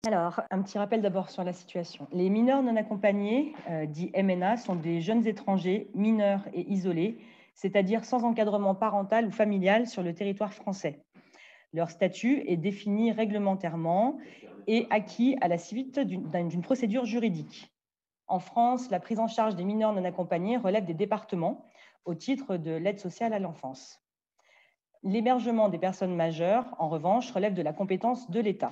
Alors, un petit rappel d'abord sur la situation. Les mineurs non accompagnés, dits MNA, sont des jeunes étrangers mineurs et isolés, c'est-à-dire sans encadrement parental ou familial sur le territoire français. Leur statut est défini réglementairement et acquis à la suite d'une procédure juridique. En France, la prise en charge des mineurs non accompagnés relève des départements au titre de l'aide sociale à l'enfance. L'hébergement des personnes majeures, en revanche, relève de la compétence de l'État.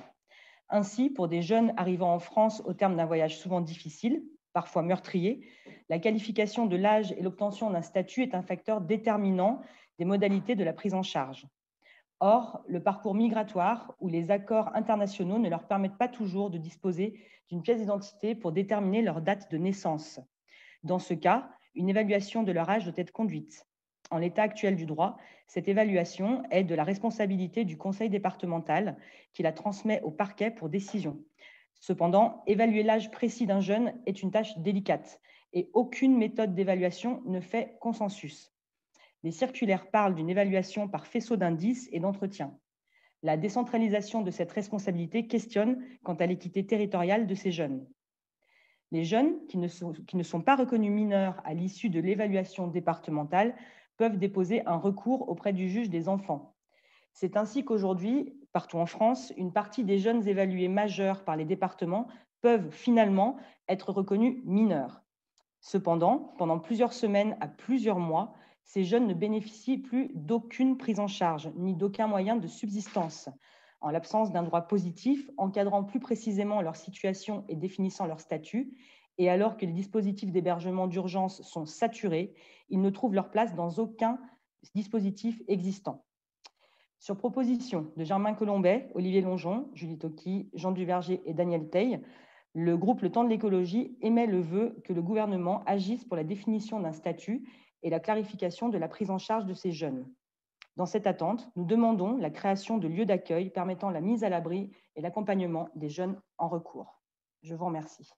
Ainsi, pour des jeunes arrivant en France au terme d'un voyage souvent difficile, parfois meurtrier, la qualification de l'âge et l'obtention d'un statut est un facteur déterminant des modalités de la prise en charge. Or, le parcours migratoire ou les accords internationaux ne leur permettent pas toujours de disposer d'une pièce d'identité pour déterminer leur date de naissance. Dans ce cas, une évaluation de leur âge doit être conduite. En l'état actuel du droit, cette évaluation est de la responsabilité du conseil départemental qui la transmet au parquet pour décision. Cependant, évaluer l'âge précis d'un jeune est une tâche délicate et aucune méthode d'évaluation ne fait consensus. Les circulaires parlent d'une évaluation par faisceau d'indices et d'entretien. La décentralisation de cette responsabilité questionne quant à l'équité territoriale de ces jeunes. Les jeunes qui ne sont pas reconnus mineurs à l'issue de l'évaluation départementale peuvent déposer un recours auprès du juge des enfants. C'est ainsi qu'aujourd'hui, partout en France, une partie des jeunes évalués majeurs par les départements peuvent finalement être reconnus mineurs. Cependant, pendant plusieurs semaines à plusieurs mois, ces jeunes ne bénéficient plus d'aucune prise en charge, ni d'aucun moyen de subsistance. En l'absence d'un droit positif encadrant plus précisément leur situation et définissant leur statut, et alors que les dispositifs d'hébergement d'urgence sont saturés, ils ne trouvent leur place dans aucun dispositif existant. Sur proposition de Germain Colombet, Olivier Longeon, Julie Toki, Jean Duverger et Daniel Teil, le groupe Le Temps de l'écologie émet le vœu que le gouvernement agisse pour la définition d'un statut et la clarification de la prise en charge de ces jeunes. Dans cette attente, nous demandons la création de lieux d'accueil permettant la mise à l'abri et l'accompagnement des jeunes en recours. Je vous remercie.